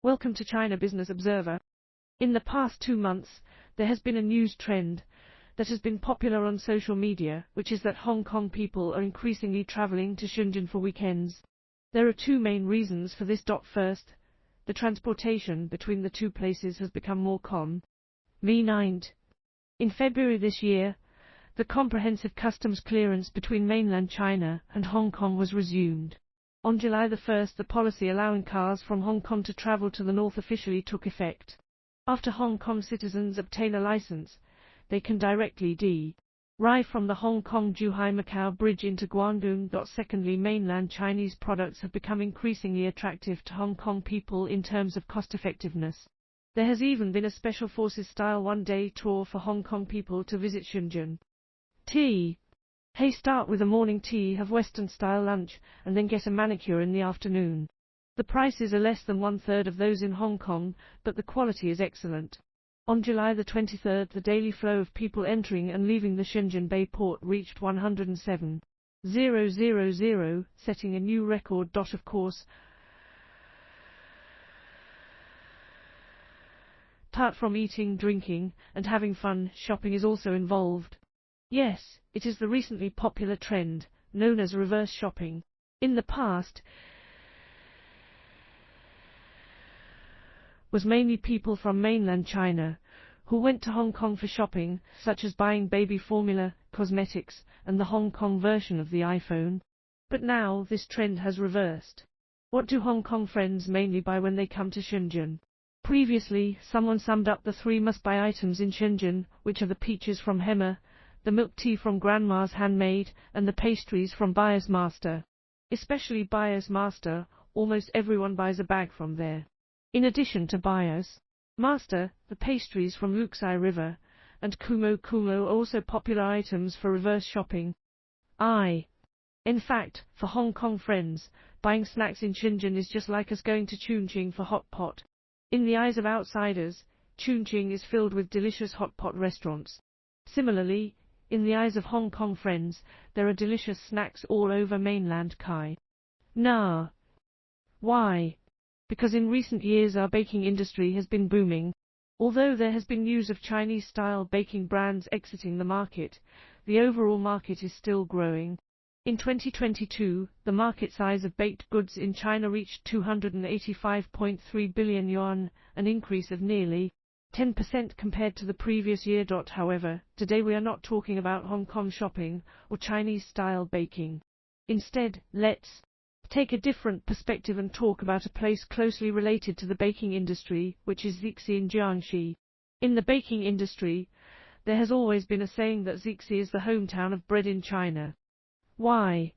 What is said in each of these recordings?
Welcome to China Business Observer. In the past 2 months, there has been a news trend that has been popular on social media, which is that Hong Kong people are increasingly traveling to Shenzhen for weekends. There are two main reasons for this. First, the transportation between the two places has become more convenient. In February this year, the comprehensive customs clearance between mainland China and Hong Kong was resumed. On July 1, the policy allowing cars from Hong Kong to travel to the north officially took effect. After Hong Kong citizens obtain a license, they can directly drive from the Hong Kong-Zhuhai-Macau Bridge into Guangdong. Secondly, mainland Chinese products have become increasingly attractive to Hong Kong people in terms of cost-effectiveness. There has even been a special forces-style one-day tour for Hong Kong people to visit Shenzhen. Hey, start with a morning tea, have Western-style lunch, and then get a manicure in the afternoon. The prices are less than 1/3 of those in Hong Kong, but the quality is excellent. On July 23, the daily flow of people entering and leaving the Shenzhen Bay port reached 107,000, setting a new record. Of course, apart from eating, drinking, and having fun, shopping is also involved. Yes, it is the recently popular trend, known as reverse shopping. In the past, was mainly people from mainland China who went to Hong Kong for shopping, such as buying baby formula, cosmetics, and the Hong Kong version of the iPhone. But now this trend has reversed. What do Hong Kong friends mainly buy when they come to Shenzhen? Previously, someone summed up the 3 must-buy items in Shenzhen, which are the peaches from Hema, the milk tea from Grandma's Handmade, and the pastries from Buyer's Master. Especially Buyer's Master, almost everyone buys a bag from there. In addition to Buyer's Master, the pastries from Luxai River and Kumo are also popular items for reverse shopping. In fact, for Hong Kong friends, buying snacks in Shenzhen is just like us going to Chongqing for hot pot. In the eyes of outsiders, Chongqing is filled with delicious hot pot restaurants. Similarly, in the eyes of Hong Kong friends, there are delicious snacks all over mainland China. Why? Because in recent years our baking industry has been booming. Although there has been news of Chinese-style baking brands exiting the market, the overall market is still growing. In 2022, the market size of baked goods in China reached 285.3 billion yuan, an increase of nearly 10% compared to the previous year. However, today we are not talking about Hong Kong shopping or Chinese-style baking. Instead, let's take a different perspective and talk about a place closely related to the baking industry, which is Zixi in Jiangxi. In the baking industry, there has always been a saying that Zixi is the hometown of bread in China. Why?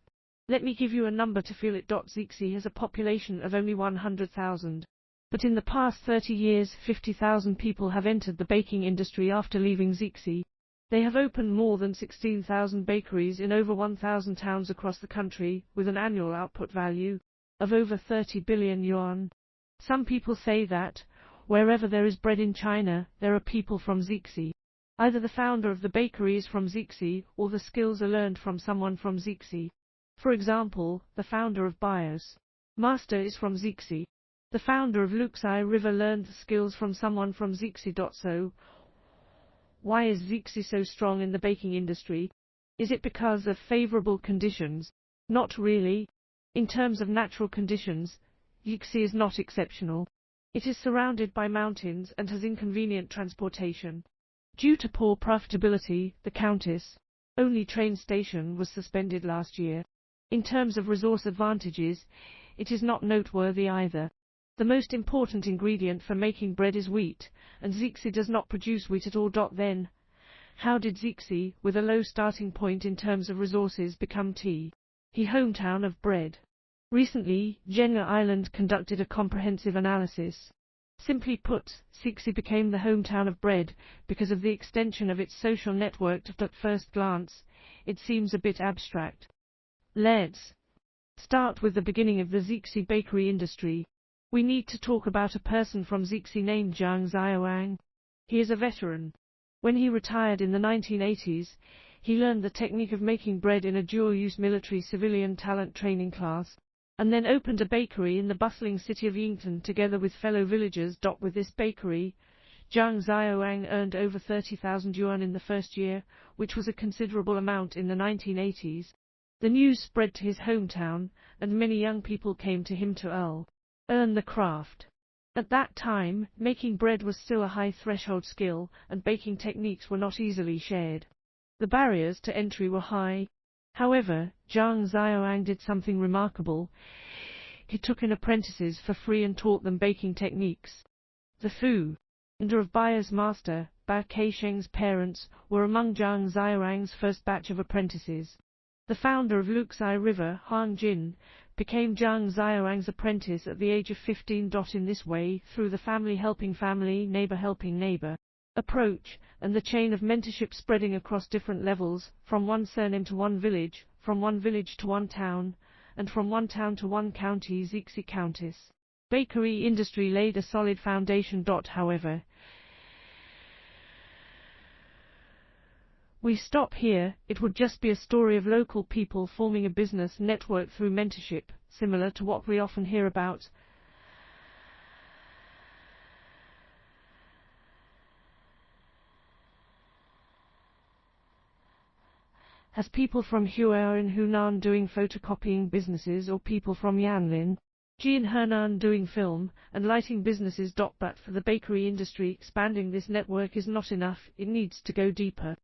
Let me give you a number to feel it. Zixi has a population of only 100,000. But in the past 30 years, 50,000 people have entered the baking industry after leaving Zixi. They have opened more than 16,000 bakeries in over 1,000 towns across the country, with an annual output value of over 30 billion yuan. Some people say that, wherever there is bread in China, there are people from Zixi. Either the founder of the bakery is from Zixi, or the skills are learned from someone from Zixi. For example, the founder of Buyer's Master is from Zixi. The founder of Luxai River learned the skills from someone from Zixi. So, why is Zixi so strong in the baking industry? Is it because of favorable conditions? Not really. In terms of natural conditions, Zixi is not exceptional. It is surrounded by mountains and has inconvenient transportation. Due to poor profitability, the Countess-only train station was suspended last year. In terms of resource advantages, it is not noteworthy either. The most important ingredient for making bread is wheat, and Zixi does not produce wheat at all. Then, how did Zixi, with a low starting point in terms of resources, become the hometown of bread? Recently, Jenga Island conducted a comprehensive analysis. Simply put, Zixi became the hometown of bread because of the extension of its social network. At first glance, it seems a bit abstract. Let's start with the beginning of the Zixi bakery industry. We need to talk about a person from Zixi named Zhang Xiaowang. He is a veteran. When he retired in the 1980s, he learned the technique of making bread in a dual-use military-civilian talent training class. and then opened a bakery in the bustling city of Yingtan together with fellow villagers. With this bakery, Zhang Xiaoang earned over 30,000 yuan in the first year, which was a considerable amount in the 1980s. The news spread to his hometown, and many young people came to him to learn the craft. At that time, making bread was still a high threshold skill, and baking techniques were not easily shared. The barriers to entry were high. However, Zhang Xiaoang did something remarkable. He took in apprentices for free and taught them baking techniques. The founder of buyer's master, Bao Keisheng's parents, were among Zhang Xiaoang's first batch of apprentices. The founder of Luxi River, Huang Jin, became Zhang Xiaoang's apprentice at the age of 15. In this way, through the family helping family, neighbor helping neighbor approach, and the chain of mentorship spreading across different levels, from one surname to one village, from one village to one town, and from one town to one county, Zixi Countess. Bakery industry laid a solid foundation. However, we stop here. It would just be a story of local people forming a business network through mentorship, similar to what we often hear about as people from Hua in Hunan doing photocopying businesses, or people from Yanlin, Ji in Henan doing film and lighting businesses. But for the bakery industry, expanding this network is not enough, it needs to go deeper.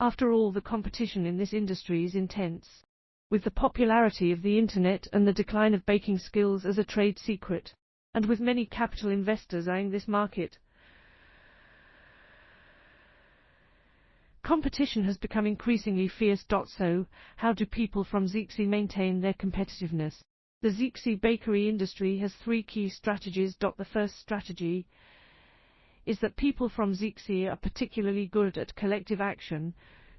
After all, the competition in this industry is intense. With the popularity of the internet and the decline of baking skills as a trade secret, and with many capital investors eyeing this market, competition has become increasingly fierce. So, how do people from Zixi maintain their competitiveness? The Zixi bakery industry has three key strategies. The first strategy is that people from Zixi are particularly good at collective action,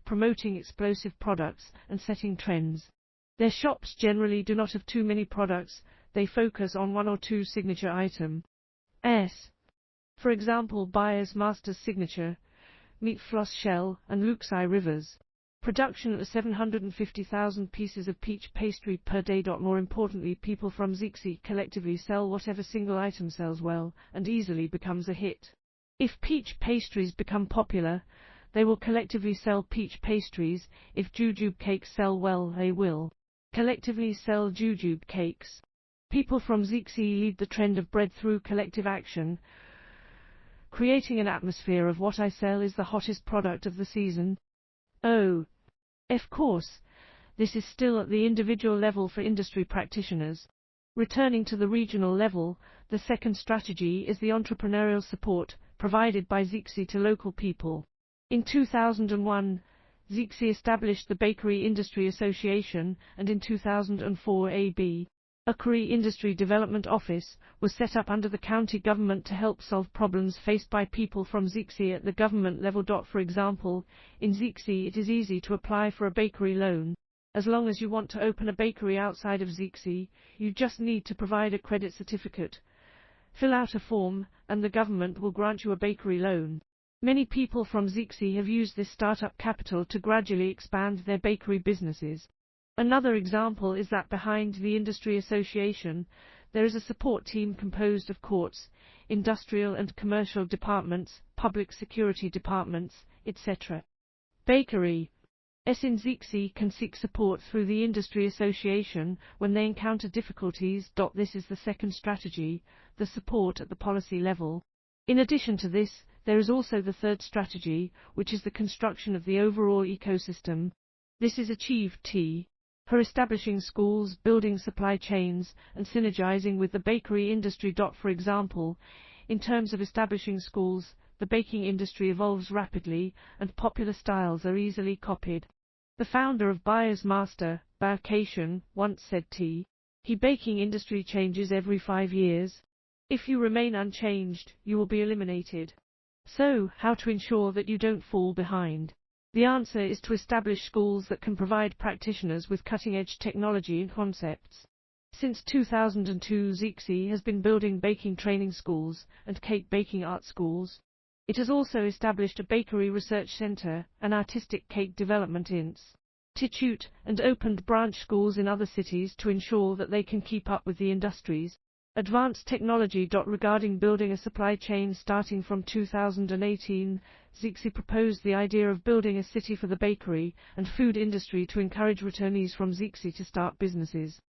promoting explosive products and setting trends. Their shops generally do not have too many products, they focus on one or two signature items. For example, buyer's master's signature, meat floss shell, and Luxi Rivers. Production of 750,000 pieces of peach pastry per day. More importantly, people from Zixi collectively sell whatever single item sells well and easily becomes a hit. If peach pastries become popular, they will collectively sell peach pastries. If jujube cakes sell well, they will collectively sell jujube cakes. People from Zixi lead the trend of bread through collective action, creating an atmosphere of what I sell is the hottest product of the season. Of course, this is still at the individual level for industry practitioners. Returning to the regional level, the second strategy is the entrepreneurial support provided by Zixi to local people. In 2001, Zixi established the Bakery Industry Association, and in 2004 a Bakery Industry Development Office was set up under the county government to help solve problems faced by people from Zixi at the government level. For example, in Zixi it is easy to apply for a bakery loan. As long as you want to open a bakery outside of Zixi, you just need to provide a credit certificate, fill out a form, and the government will grant you a bakery loan. Many people from Zixi have used this startup capital to gradually expand their bakery businesses. Another example is that behind the Industry Association, there is a support team composed of courts, industrial and commercial departments, public security departments, etc. Bakery in Zixi can seek support through the Industry Association when they encounter difficulties. This is the second strategy, the support at the policy level. In addition to this, there is also the third strategy, which is the construction of the overall ecosystem. This is achieved for establishing schools, building supply chains, and synergizing with the bakery industry. For example, in terms of establishing schools, the baking industry evolves rapidly, and popular styles are easily copied. The founder of Buyer's Master, Bao Keisheng, once said he baking industry changes every 5 years. If you remain unchanged, you will be eliminated. So, how to ensure that you don't fall behind? The answer is to establish schools that can provide practitioners with cutting-edge technology and concepts. Since 2002, Zixi has been building baking training schools and cake baking art schools. It has also established a bakery research center, an artistic cake development INS. institute and opened branch schools in other cities to ensure that they can keep up with the industries. Advanced technology. Regarding building a supply chain starting from 2018, Zixi proposed the idea of building a city for the bakery and food industry to encourage returnees from Zixi to start businesses.